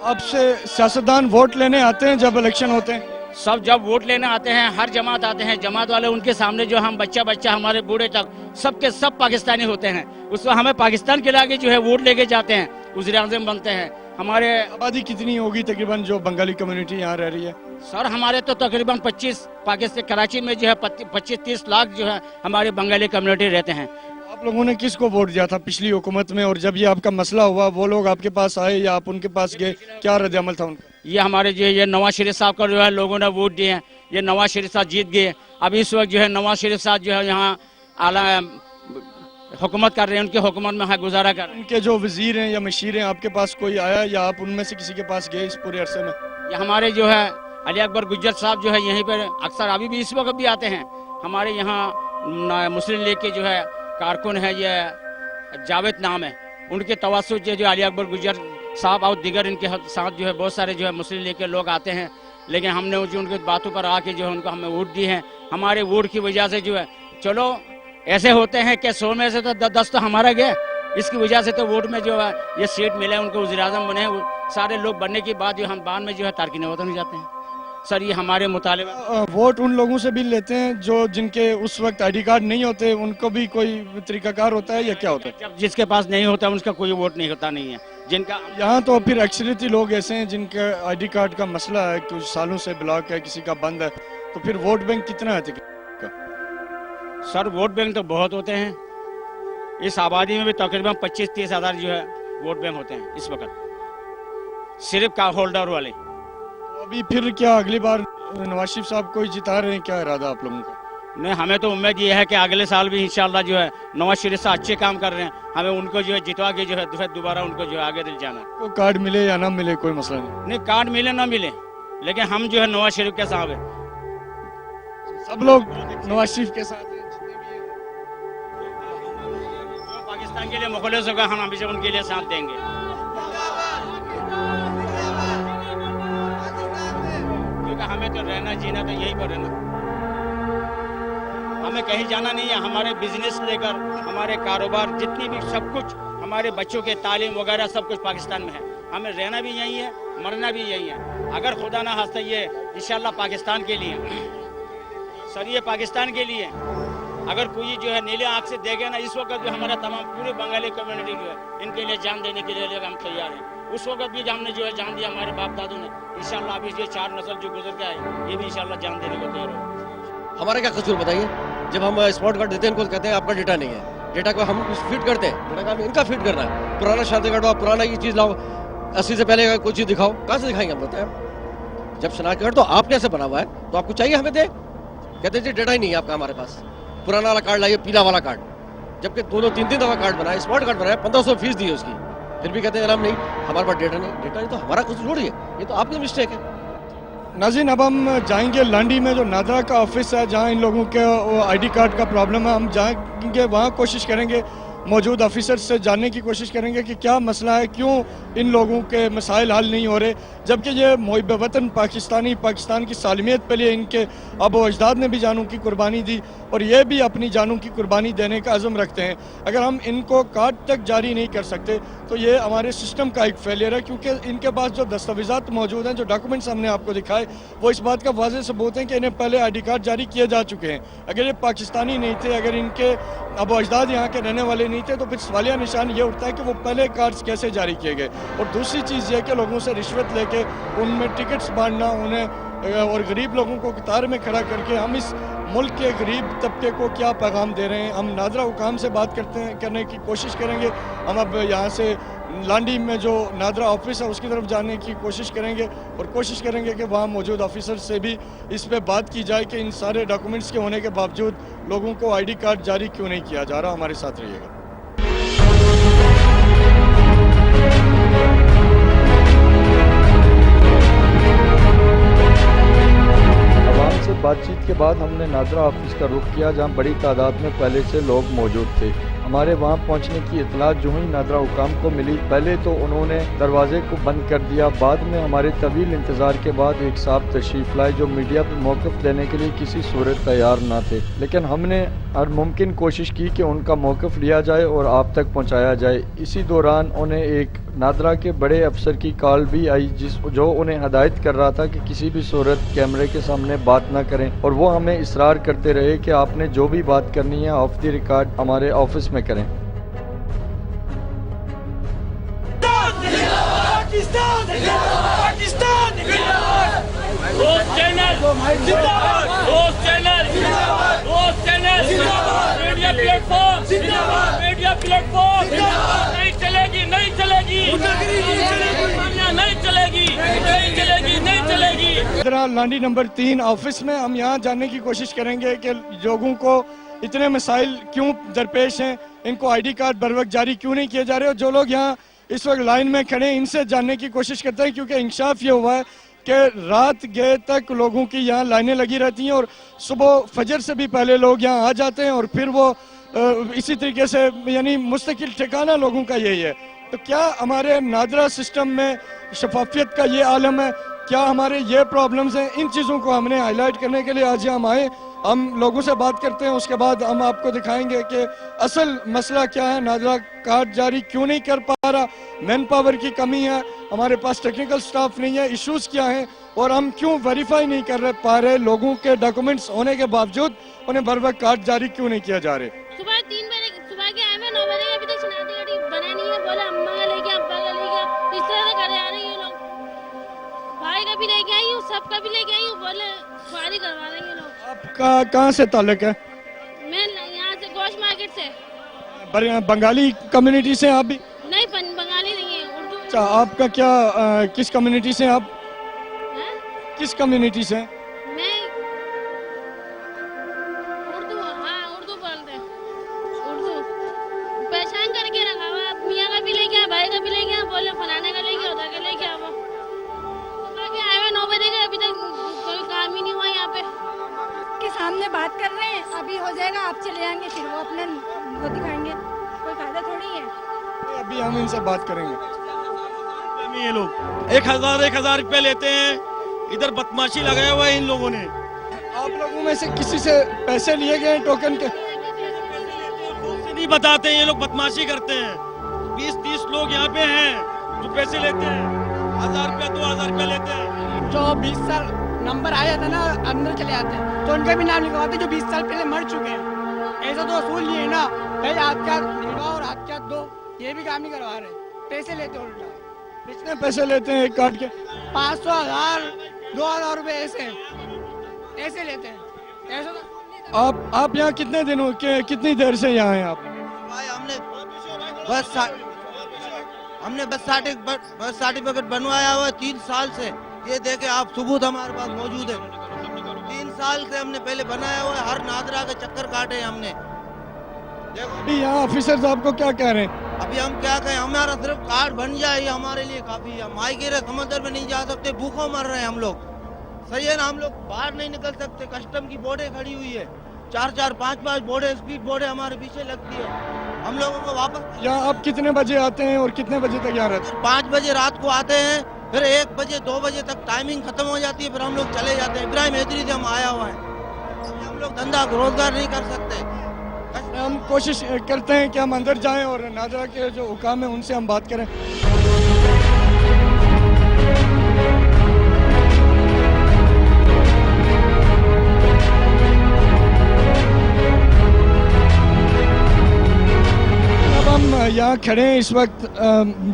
अब से सियासतदान वोट लेने आते हैं जब इलेक्शन होते हैं? सब जब वोट लेने आते हैं, हर जमात आते हैं, जमात वाले उनके सामने जो हम बच्चा हमारे बूढ़े तक सबके सब पाकिस्तानी होते हैं। उस वक्त हमें पाकिस्तान के लाके जो है वोट लेके जाते हैं, वज़ीर आज़म बनते हैं। हमारे आबादी कितनी होगी तकरीबन जो बंगाली कम्युनिटी यहाँ रह रही है? सर, हमारे तो तकरीबन 25 पाकिस्तान कराची में जो है 25-30 लाख जो है हमारे बंगाली कम्युनिटी रहते हैं। आप लोगों ने किसको वोट दिया था पिछली हुकूमत में, और जब ये आपका मसला हुआ वो लोग आपके पास आए या आप उनके पास गए, क्या रद्द अमल था उनका? ये हमारे जो ये नवाज शरीफ साहब का जो है लोगों ने वोट दिए हैं, ये नवाज शरीफ साहब जीत गए। अब इस वक्त जो है नवाज शरीफ साहब जो है यहाँ आला हुकूमत कर रहे हैं, उनकी हुकूमत में गुजारा कर रहे हैं। उनके जो वजीर हैं या मशीर हैं, आपके पास कोई आया या आप उनमें से किसी के पास गए इस पूरे अरसे में? ये हमारे जो है अली अकबर गुज्जर साहब जो है यहीं पर अक्सर अभी भी इस वक्त भी आते हैं। हमारे यहाँ मुस्लिम लीग के जो है कारकुन है, ये जावेद नाम है, उनके तवस्सुत जो अली अकबर गुज्जर साहब और दिगर इनके साथ जो है बहुत सारे जो है मुस्लिम लीग के लोग आते हैं। लेकिन हमने जो उनकी बातों पर आके जो है उनको हमें वोट दी है। हमारे वोट की वजह से जो है, चलो ऐसे होते हैं कि 100 में से तो 10 तो हमारा गया, इसकी वजह से तो वोट में जो है ये सीट मिले, उनको वज़ीर आज़म बने। सारे लोग बनने के बाद जो हम बाद में जो है तारकीन वतन हो जाते हैं। सर, ये हमारे मुतालिबा। वोट उन लोगों से भी लेते हैं जो जिनके उस वक्त ID कार्ड नहीं होते, उनको भी कोई तरीकाकार होता है या क्या होता है? जब जिसके पास नहीं होता उसका कोई वोट नहीं होता नहीं है। जिनका यहाँ तो फिर अक्सरियती लोग ऐसे हैं जिनका ID कार्ड का मसला है, कुछ सालों से ब्लॉक है, किसी का बंद है, तो फिर वोट बैंक कितना है? सर, वोट बैंक तो बहुत होते हैं। इस आबादी में भी तकरीबन 25-30 हज़ार जो है वोट बैंक होते हैं इस वक्त, सिर्फ कार्ड होल्डर वाले। तो अभी फिर क्या अगली बार नवाज शरीफ साहब को ही जिता रहे हैं, क्या इरादा आप लोगों का? नहीं, हमें तो उम्मीद ये है कि अगले साल भी इंशाल्लाह जो है नवाज शरीफ से अच्छे काम कर रहे हैं, हमें उनको जो है जितवा के जो है फिर दोबारा उनको जो है आगे ले जाना है। को कार्ड मिले या ना मिले कोई मसला नहीं, नहीं, कार्ड मिले ना मिले, लेकिन हम जो है नवाज शरीफ के साथ हैं। सब लोग नवाज शरीफ के साथ हैं, जितने भी हैं। जो पाकिस्तान के लिए मुखलिस होगा हम हमेशा उनके लिए साथ देंगे। क्योंकि हमें तो रहना जीना तो यही पर है ना, हमें कहीं जाना नहीं है। हमारे बिजनेस लेकर हमारे कारोबार जितनी भी सब कुछ, हमारे बच्चों के तालीम वगैरह सब कुछ पाकिस्तान में है। हमें रहना भी यही है, मरना भी यही है। अगर खुदा ना खास्ता ये इंशाल्लाह पाकिस्तान के लिए सर, ये पाकिस्तान के लिए अगर कोई जो है नीले आँख से देखे ना, इस वक्त भी हमारा तमाम पूरे बंगाली कम्युनिटी जो है इनके लिए जान देने के लिए हम तैयार हैं। उस वक्त भी हमने जो है जान दिया हमारे बाप दादू ने, इंशाल्लाह अभी ये 4 नस्ल जो गुजर के आए ये भी इंशाल्लाह जान देने को तैयार हो। हमारा क्या कसूर बताइए? जब हम स्मार्ट कार्ड देते हैं इनको कहते हैं आपका डेटा नहीं है, डेटा को हम फिट करते हैं, डेटा का इनका फिट करना है। पुराना शनाख्ती कार्ड हो, पुराना ये चीज़ लाओ, 80 से पहले कोई चीज़ दिखाओ, कहाँ से दिखाएंगे हम? बताएं। जब शनाख्ती कार्ड तो आपने ऐसे बना हुआ है तो आपको चाहिए हमें दे, कहते हैं जी डेटा ही नहीं है आपका हमारे पास, पुराना वाला कार्ड लाइए, पीला वाला कार्ड। जबकि 2-3 दफा कार्ड बनाया, स्मार्ट कार्ड बनाया, 1500 फीस दी है उसकी, फिर भी कहते हैं हम नहीं, हमारे पास डेटा नहीं। डेटा नहीं तो हमारा कुछ थोड़ी है, ये तो आपकी मिस्टेक है। नाज़रीन, अब हम जाएंगे लांडी में जो नादरा का ऑफिस है, जहां इन लोगों के आईडी कार्ड का प्रॉब्लम है। हम जाएंगे वहां, कोशिश करेंगे मौजूद ऑफिसर से जानने की कोशिश करेंगे कि क्या मसला है, क्यों इन लोगों के मसाइल हल नहीं हो रहे, जबकि ये मुहिब वतन पाकिस्तान की सालमियत के लिए इनके आबो अजदाद ने भी जानों की कुर्बानी दी और ये भी अपनी जानों की कुर्बानी देने का अज़म रखते हैं। अगर हम इनको कार्ड तक जारी नहीं कर सकते तो ये हमारे सिस्टम का एक फेलियर है, क्योंकि इनके पास जो दस्तावेज़ात मौजूद हैं, जो डॉक्यूमेंट्स हमने आपको दिखाए, वो इस बात का वाज़ेह सबूत है कि इन्हें पहले आई.डी. कार्ड जारी किए जा चुके हैं। अगर ये पाकिस्तानी नहीं थे, अगर इनके आबो अजदाद यहाँ के रहने वाले नहीं थे, तो फिर सवालिया निशान ये उठता है कि वो पहले कार्ड्स कैसे जारी किए गए। और दूसरी चीज़ ये है कि लोगों से रिश्वत लेके उनमें टिकट्स बांटना, उन्हें और गरीब लोगों को कतार में खड़ा करके हम इस मुल्क के गरीब तबके को क्या पैगाम दे रहे हैं। हम नादरा हुकाम से बात करने की कोशिश करेंगे। हम अब यहाँ से लांडी में जो नादरा ऑफिस है उसकी तरफ जाने की कोशिश करेंगे और कोशिश करेंगे कि वहाँ मौजूद ऑफिसर से भी इस पे बात की जाए कि इन सारे डॉक्यूमेंट्स के होने के बावजूद लोगों को आई.डी. कार्ड जारी क्यों नहीं किया जा रहा। हमारे साथ रहिएगा। बातचीत के बाद हमने नादरा ऑफिस का रुख किया, जहां बड़ी तादाद में पहले से लोग मौजूद थे। हमारे वहां पहुंचने की इतला जो ही नादरा हुकाम को मिली, पहले तो उन्होंने दरवाजे को बंद कर दिया। बाद में हमारे तवील इंतजार के बाद एक साहब तशरीफ लाए जो मीडिया पर मौक़िफ़ लेने के लिए किसी सूरत तैयार ना थे, लेकिन हमने हर मुमकिन कोशिश की कि उनका मौक़िफ़ लिया जाए और आप तक पहुँचाया जाए। इसी दौरान उन्हें एक नादरा के बड़े अफसर की कॉल भी आई, जो उन्हें हदायत कर रहा था कि किसी भी सूरत कैमरे के सामने बात ना करें, और वो हमें इसरार करते रहे कि आपने जो भी बात करनी है ऑफ द रिकॉर्ड हमारे ऑफिस में करें। नहीं चलेगी, नहीं चलेगी, नहीं चलेगी, नहीं चलेगी, नहीं चलेगी। नादरा लांडी नंबर 3 ऑफिस में हम यहाँ जानने की कोशिश करेंगे कि लोगों को इतने मसाइल क्यों दरपेश हैं, इनको आई.डी. कार्ड बर वक्त जारी क्यों नहीं किए जा रहे। और जो लोग यहाँ इस वक्त लाइन में खड़े हैं, इनसे जानने की कोशिश करते हैं, क्योंकि इंसाफ ये हुआ है कि रात गए तक लोगों की यहाँ लाइनें लगी रहती हैं और सुबह फजर से भी पहले लोग यहाँ आ जाते हैं और फिर वो इसी तरीके से, यानी मुस्तकिल ठिकाना लोगों का यही है। तो क्या हमारे नादरा सिस्टम में शफाफियत का ये आलम है, क्या हमारे ये प्रॉब्लम्स हैं? इन चीज़ों को हमने हाईलाइट करने के लिए आज हम आए। हम लोगों से बात करते हैं, उसके बाद हम आपको दिखाएंगे कि असल मसला क्या है, नादरा कार्ड जारी क्यों नहीं कर पा रहा, मैन पावर की कमी है, हमारे पास टेक्निकल स्टाफ नहीं है, इश्यूज़ क्या हैं, और हम क्यों वेरीफाई नहीं कर पा रहे लोगों के डॉक्यूमेंट्स होने के बावजूद उन्हें बर वक्त कार्ड जारी क्यों नहीं किया जा रहे। सुबह 3 बजे सुबह के आए मैं 9 बजे अभी तक शनाख्ती कार्ड बना नहीं है। बोला अम्मा का लेके अब्बा का लेके इस तरह से करे आ रहे हैं ये लोग। भाई का भी लेके आई हूँ, सबका भी लेके आई हूँ, बोले फारी करवा रहे हैं ये लोग। आपका कहाँ से ताल्लुक है? मैं यहाँ से गोश्त मार्केट से। बंगाली कम्युनिटी से आप भी? नहीं, बंगाली नहीं है, उर्दू। अच्छा, आपका क्या किस कम्युनिटी से आप? किस कम्युनिटी से? मैं सामने बात कर रहे हैं, अभी हो जाएगा, आप चले जाएंगे, फिर वो अपने वो दिखाएंगे, कोई फायदा थोड़ी है। अभी हम इनसे बात करेंगे। ये लोग 1000 रुपए लेते हैं, इधर बदमाशी लगाया हुआ है इन लोगों ने। आप लोगों में से किसी से पैसे लिए गए टोकन के? नहीं बताते हैं, ये लोग बदमाशी करते हैं। 20-30 लोग यहाँ पे हैं जो पैसे लेते हैं, 1000 रुपया 2000 रुपया लेते हैं। जो 20 साल नंबर आ जाता है ना, अंदर चले जाते हैं, तो उनका भी नाम लिखवाते जो 20 साल पहले मर चुके हैं। ऐसा तो असूल नहीं है ना, पहले हाथ का लिखवाओ और हाथ का दो, ये भी काम नहीं करवा रहे, पैसे लेते हैं उल्टा। कितने पैसे लेते हैं एक कार्ड के? 500, 1000, 2000 रुपए ऐसे लेते हैं। ऐसा तो आप यहाँ कितने दिनों के कितनी देर से यहाँ हैं आप? भाई हमने बस सर्टिफिकेट बनवाया हुआ है 3 साल से। ये देखे आप, सबूत हमारे पास मौजूद है। 3 साल से हमने पहले बनाया हुआ है, हर नादरा के चक्कर काटे हमने। अभी यहाँ ऑफिसर्स आपको क्या कह रहे हैं? अभी हम क्या कहें, हमारा सिर्फ कार्ड बन जाए ये हमारे लिए काफी है। माई गिरे समंदर में नहीं जा सकते, भूखों मर रहे हैं हम लोग। सही है ना, हम लोग बाहर नहीं निकल सकते, कस्टम की बोर्डें खड़ी हुई है, 4-4, 5-5 बोर्डें, स्पीड बोर्डें हमारे पीछे लगती है। हम लोगों को वापस यहाँ आप कितने बजे आते हैं और कितने बजे तक यहाँ रहते हैं? 5 बजे रात को आते हैं, फिर 1 बजे 2 बजे तक टाइमिंग खत्म हो जाती है, फिर हम लोग चले जाते हैं। इब्राहिम हैदरी से हम आया हुआ है, हम लोग धंधा रोजगार नहीं कर सकते। हम कोशिश करते हैं कि हम अंदर जाएं और नादरा के जो हुकाम है उनसे हम बात करें। अब हम यहाँ खड़े हैं, इस वक्त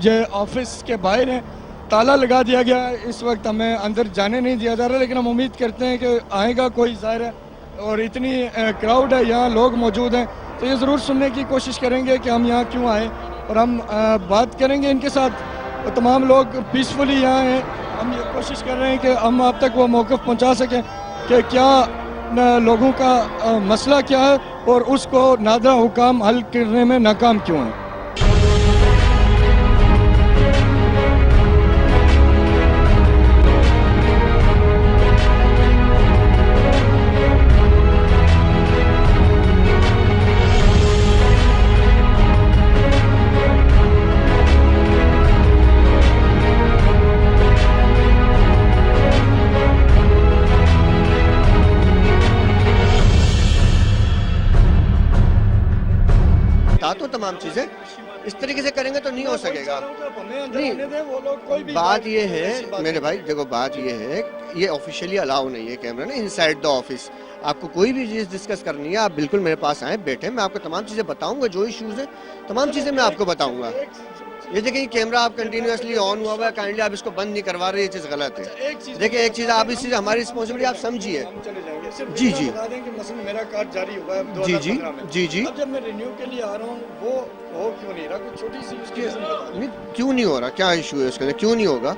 ये ऑफिस के बाहर हैं, ताला लगा दिया गया है, इस वक्त हमें अंदर जाने नहीं दिया जा रहा, लेकिन हम उम्मीद करते हैं कि आएगा कोई, ज़ाहिर है, और इतनी क्राउड है, यहाँ लोग मौजूद हैं, तो ये ज़रूर सुनने की कोशिश करेंगे कि हम यहाँ क्यों आए, और हम बात करेंगे इनके साथ। तमाम लोग पीसफुली यहाँ हैं, हम ये कोशिश कर रहे हैं कि हम आप तक वो मौक़िफ़ पहुँचा सकें कि क्या लोगों का मसला क्या है और उसको नादरा हुकाम हल करने में नाकाम क्यों है। तो तमाम चीजें इस तरीके से करेंगे तो नहीं हो सकेगा। नहीं, बात ये है मेरे भाई, देखो बात ये है, ये ऑफिशियली अलाउ नहीं है कैमरा ना इनसाइड द ऑफिस। आपको कोई भी चीज़ डिस्कस करनी है, आप बिल्कुल मेरे पास आए, बैठे, मैं आपको तमाम चीज़ें बताऊंगा, जो इश्यूज हैं तमाम चीज़ें मैं आपको बताऊंगा। ये देखिए कैमरा आप कंटिन्यूसली ऑन हुआ हुआ है, काइंडली आप इसको बंद नहीं करवा रहे, ये चीज़ गलत है। देखिए एक चीज़ आप, इस चीज़ हमारी रिस्पॉन्सिबिलिटी आप समझिए। जी जी मेरा कार्ड जारी हुआ है 2015 में। जी जी, अब जब मैं रिन्यू के लिए आ रहा हूँ वो हो क्यों नहीं रहा, कुछ छोटी सी उसकी नहीं क्यों नहीं हो रहा, क्या इशू है उसके अंदर, क्यों नहीं होगा?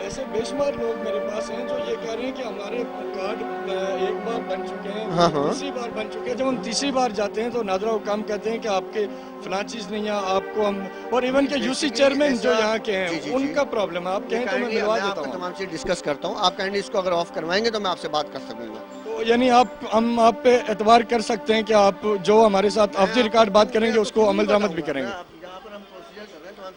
ऐसे बेशुमार लोग मेरे पास हैं जो ये कह रहे हैं कि हमारे कार्ड एक बार बन चुके हैं, हाँ। तीसरी बार बन चुके हैं। जब हम तीसरी बार जाते हैं तो नादरा हुकाम कहते हैं कि आपके फलां चीज़ नहीं है, आपको हम, और इवन के यूसी चेयरमैन जो यहाँ के हैं उनका प्रॉब्लम है, आप कहें तो मैं मिलवा देता हूँ, तमाम चीज़ डिस्कस करता हूँ। आप काइंडली इसको अगर ऑफ करवाएंगे तो मैं आपसे बात कर सकूंगा। तो यानी हम आप पे एतबार कर सकते हैं कि आप जो हमारे साथ ऑफ द रिकॉर्ड बात करेंगे उसको अमल दरामद भी करेंगे।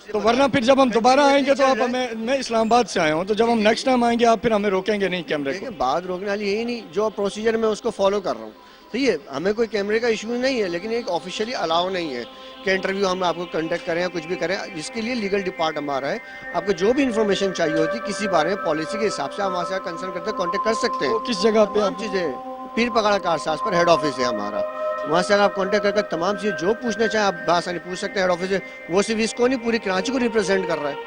तो वरना फिर जब हम दोबारा आएंगे तो आप हमें, मैं इस्लामाबाद से आया हूँ, तो जब हम नेक्स्ट टाइम आएंगे आप फिर हमें रोकेंगे नहीं कैमरे को? बात रोकने वाली यही नहीं, जो प्रोसीजर मैं उसको फॉलो कर रहा हूँ, ठीक है, हमें कोई कैमरे का इशू नहीं है, लेकिन एक ऑफिशियली अलाउ नहीं है कि इंटरव्यू हम आपको कंडक्ट करें या कुछ भी करें, जिसके लिए लीगल डिपार्ट हमारा है। आपको जो भी इन्फॉर्मेशन चाहिए होती है किसी बारे में पॉलिसी के हिसाब से आप वहाँ से कंसर्न करते कॉन्टेक्ट कर सकते हैं। किस जगह पे? तमाम चीज़ें पीर पकड़ा कारसाज पर हेड ऑफिस है हमारा, वहाँ से अगर आप कांटेक्ट करके तमाम चीज़ें जो पूछना चाहें आप आसानी पूछ सकते हैं। हेड ऑफिस है वो सिर्फ इसको नहीं, पूरी कराची को रिप्रेजेंट कर रहा है,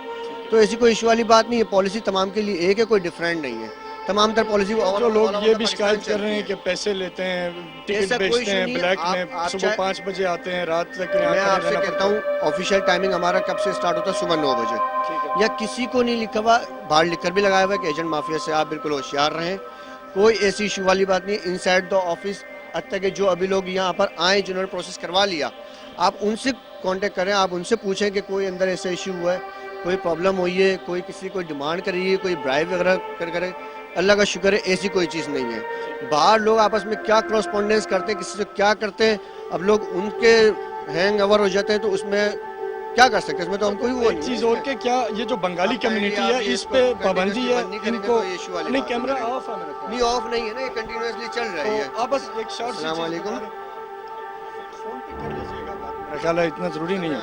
तो ऐसी कोई इशू वाली बात नहीं है। पॉलिसी तमाम के लिए एक है, कोई डिफरेंट नहीं है, तमाम तर पॉलिसी। जो लोग ये भी शिकायत कर रहे हैं कि पैसे लेते हैं, टिकट बेचते हैं ब्लैक में, सुबह 5 बजे आते हैं, रात तक। मैं आपसे कहता हूँ ऑफिशियल टाइमिंग हमारा कब से स्टार्ट होता है, सुबह 9 बजे। या किसी को नहीं लिखा हुआ, बाहर लिखकर भी लगाया हुआ है कि एजेंट माफिया से आप बिल्कुल होशियार रहें, कोई ऐसी इशू वाली बात नहीं। इनसाइड द ऑफिस तक जो अभी लोग यहाँ पर आए जिन्होंने प्रोसेस करवा लिया, आप उनसे कांटेक्ट करें, आप उनसे पूछें कि कोई अंदर ऐसा इशू हुआ है, कोई प्रॉब्लम हुई है, कोई किसी को डिमांड कर रही है, कोई ब्राइब वगैरह करे, اللہ کا شکر ہے ایسی کوئی چیز نہیں ہے. باہر لوگ آپس میں کیا کراسپونڈنس کرتے ہیں, کسی سے کیا کرتے ہیں, اب لوگ ان کے ہینگ اوور ہو جاتے ہیں تو اس میں کیا کر سکتے ہیں, اس میں تو ہم کوئی وہ ایک چیز اور کہ کیا یہ جو بنگالی کمیونٹی ہے اس پہ پابندی ہے ان کو نہیں, کیمرہ آف ہے میرا نہیں آف نہیں ہے نا, یہ کنٹینیوسلی چل رہی ہے. آپ بس ایک شارٹ. السلام علیکم. فون پہ کر لیجیے گا, میرا خیال ہے اتنا ضروری نہیں ہے.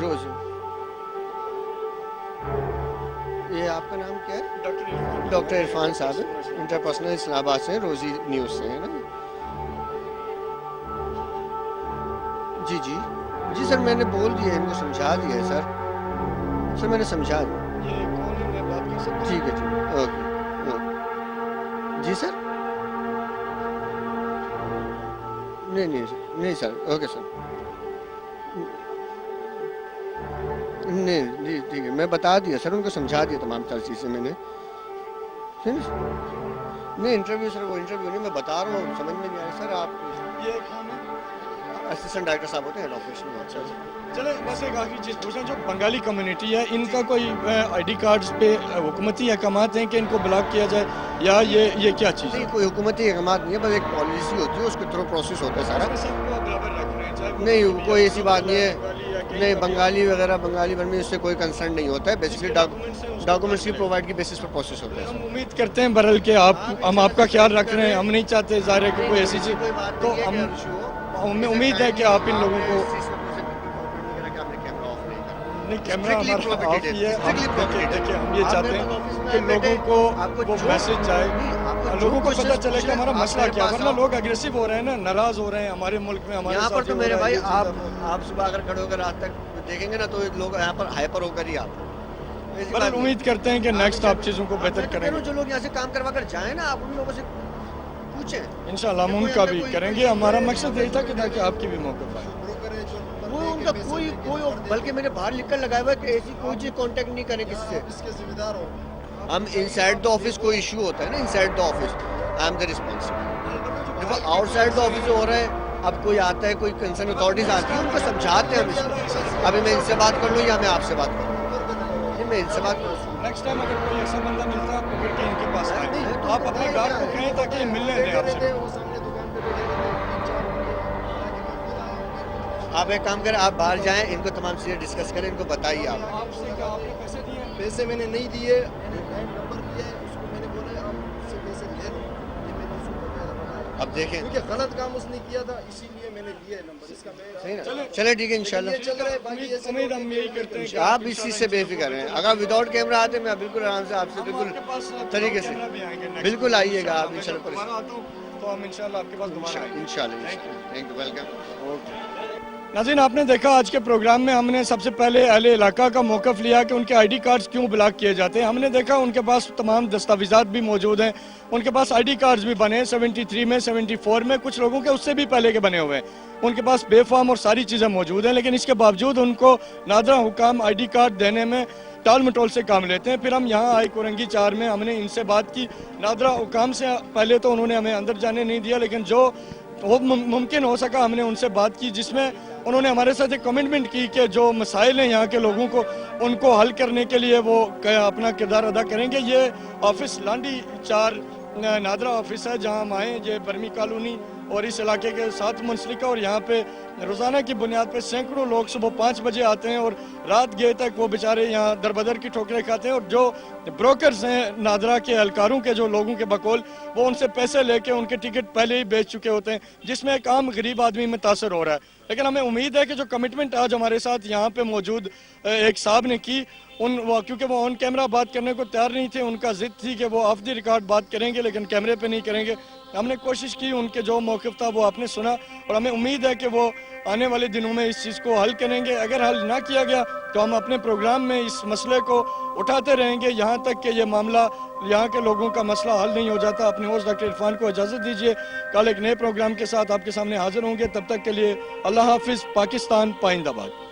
روز یہ آپ کا نام کیا ہے؟ ڈاکٹر عرفان صاحب, انٹر پرسنل اسلام آباد سے, روزی نیوز سے ہے نا. جی جی جی سر, میں نے بول دیا ہے, ان کو سمجھا دیا ہے سر میں نے سمجھا دیا. یہ کون ہے, بات کر سکتے ٹھیک ہے ٹھیک ہے, اوکے. جی سر, نہیں سر, اوکے سر. نہیں جی ٹھیک ہے, میں بتا دیا سر, ان کو سمجھا دیا تمام تر چیزیں میں نے. نہیں انٹرویو سر, وہ انٹرویو نہیں, میں بتا رہا ہوں, سمجھ میں نہیں آیا سر. آپ یہ کون ہے؟ اسسٹنٹ ڈائریکٹر صاحب ہوتے ہیں, ہیڈ آفس میں. چلے بس ایک آخری چیز پوچھیں, جو بنگالی کمیونٹی ہے ان کا کوئی آئی ڈی کارڈز پہ حکومتی احکامات ہیں کہ ان کو بلاک کیا جائے, یا یہ کیا چیز ہے؟ نہیں, کوئی حکومتی احکامات نہیں ہے, بس ایک پالیسی ہوتی ہے, اس کے تھرو پروسیس ہوتا ہے سارا. نہیں کوئی ایسی بات نہیں ہے, نہیں بنگالی وغیرہ, بنگالی میں اس سے کوئی کنسرن نہیں ہوتا ہے. بیسکلی ڈاکومنٹس کی پرووائڈ کی بیسس پر پروسیس ہوتا ہے. ہم امید کرتے ہیں برحال کہ ہم آپ کا خیال رکھ رہے ہیں, ہم نہیں چاہتے ظاہر ہے کہ کوئی ایسی چیز, تو ہمیں امید ہے کہ آپ ان لوگوں کو نہیں, کیمرہ ہمارا آف ہی ہے. دیکھیں ہم یہ چاہتے ہیں کہ لوگوں کو وہ میسج جائے, لوگوں کو پتہ چلے کہ ہمارا مسئلہ کیا ہے, ورنہ لوگ اگریسو ہو رہے ہیں نا, ناراض ہو رہے ہیں ہمارے ملک میں. ہمارے یہاں پر تو میرے بھائی آپ صبح اگر کھڑے ہو کر رات تک دیکھیں گے نا, تو لوگ یہاں پر ہائپر ہو کر ہی آپ امید کرتے ہیں کہ نیکسٹ آپ چیزوں کو بہتر کریں گے. جو لوگ یہاں سے کام کروا کر جائیں نا, آپ ان لوگوں سے پوچھیں. انشاءاللہ ہم ان کا بھی کریں گے. ہمارا مقصد یہی تھا کہ تاکہ آپ کی بھی موقع پائے. وہ ان کا کوئی بلکہ میں نے باہر لکھ کر لگایا ہوا ہے کہ ایسی کوئی چیز کانٹیکٹ نہیں کریں کسی سے. اس کے ذمہ دار ہو ہم. انسائڈ دا آفس کوئی ایشو ہوتا ہے نا, inside the office I am the responsible. Outside the office جو ہو رہا ہے, اب کوئی آتا ہے, کوئی کنسرن اتھارٹیز آتی ہیں, ان کو سمجھاتے ہیں ہم اس کو. ابھی میں ان سے بات کر لوں یا میں آپ سے بات کروں؟ میں ان سے بات کروں. نیکسٹ ٹائم اگر کوئی ایسا بندہ ملتا ہے آپ پکڑ کے ان کے پاس آئے, آپ اپنے گارڈ کو کہیں تاکہ ملنے دیں آپ سے. آپ ایک کام کریں, آپ باہر جائیں, ان کو تمام چیزیں ڈسکس کریں, ان کو بتائیے. آپ سے کہا آپ نے پیسے دیے؟ پیسے میں نے نہیں دیے, نمبر دیا ہے اس کو, میں نے بولا آپ سے پیسے لے لو, یہ میں نے اس کو بتایا. اب دیکھیں کیونکہ غلط کام اس نے کیا تھا, اسی لیے میں نے لیا ہے نمبر اس کا. چلے ٹھیک ہے انشاءاللہ. امید ہم یہی کرتے ہیں کہ آپ اس چیز سے بے فکر ہیں. اگر وداؤٹ کیمرہ آتے میں بالکل آرام سے آپ سے بالکل طریقے سے بالکل آئیے گا آپ انشاءاللہ. تو ہم انشاءاللہ آپ کے پاس دوبارہ آئیں گے. انشاءاللہ. Thank you, welcome. ناظرین, آپ نے دیکھا آج کے پروگرام میں ہم نے سب سے پہلے اہل علاقہ کا موقف لیا کہ ان کے آئی ڈی کارڈز کیوں بلاک کیے جاتے ہیں. ہم نے دیکھا ان کے پاس تمام دستاویزات بھی موجود ہیں, ان کے پاس آئی ڈی کارڈز بھی بنے ہیں 73 میں, 74 میں, کچھ لوگوں کے اس سے بھی پہلے کے بنے ہوئے ہیں. ان کے پاس بے فارم اور ساری چیزیں موجود ہیں, لیکن اس کے باوجود ان کو نادرا حکام آئی ڈی کارڈ دینے میں ٹال مٹول سے کام لیتے ہیں. پھر ہم یہاں آئے کورنگی 4 میں, ہم نے ان سے بات کی. نادرا حکام سے پہلے تو انہوں نے ہمیں اندر جانے نہیں دیا, لیکن جو ممکن ہو سکا ہم نے ان سے بات کی, جس میں انہوں نے ہمارے ساتھ ایک کمٹمنٹ کی کہ جو مسائل ہیں یہاں کے لوگوں کو, ان کو حل کرنے کے لیے وہ اپنا کردار ادا کریں گے. یہ آفس لانڈی 4 نادرا آفس ہے جہاں ہم آئے. یہ برمی کالونی اور اس علاقے کے ساتھ منسلک ہے, اور یہاں پہ روزانہ کی بنیاد پہ سینکڑوں لوگ صبح 5 بجے آتے ہیں اور رات گئے تک وہ بیچارے یہاں دربدر کی ٹھوکریں کھاتے ہیں. اور جو بروکرز ہیں نادرا کے اہلکاروں کے, جو لوگوں کے بقول, وہ ان سے پیسے لے کے ان کے ٹکٹ پہلے ہی بیچ چکے ہوتے ہیں, جس میں ایک عام غریب آدمی متاثر ہو رہا ہے. لیکن ہمیں امید ہے کہ جو کمٹمنٹ آج ہمارے ساتھ یہاں پہ موجود ایک صاحب نے کی, کیونکہ وہ آن کیمرہ بات کرنے کو تیار نہیں تھے, ان کا ضد تھی کہ وہ آف دی ریکارڈ بات کریں گے لیکن کیمرے پہ نہیں کریں گے. ہم نے کوشش کی, ان کے جو موقف تھا وہ آپ نے سنا, اور ہمیں امید ہے کہ وہ آنے والے دنوں میں اس چیز کو حل کریں گے. اگر حل نہ کیا گیا تو ہم اپنے پروگرام میں اس مسئلے کو اٹھاتے رہیں گے یہاں تک کہ یہ معاملہ, یہاں کے لوگوں کا مسئلہ حل نہیں ہو جاتا. اپنے ہوسٹ ڈاکٹر عرفان کو اجازت دیجیے, کل ایک نئے پروگرام کے ساتھ آپ کے سامنے حاضر ہوں گے. تب تک کے لیے اللہ حافظ. پاکستان پائندہ باد.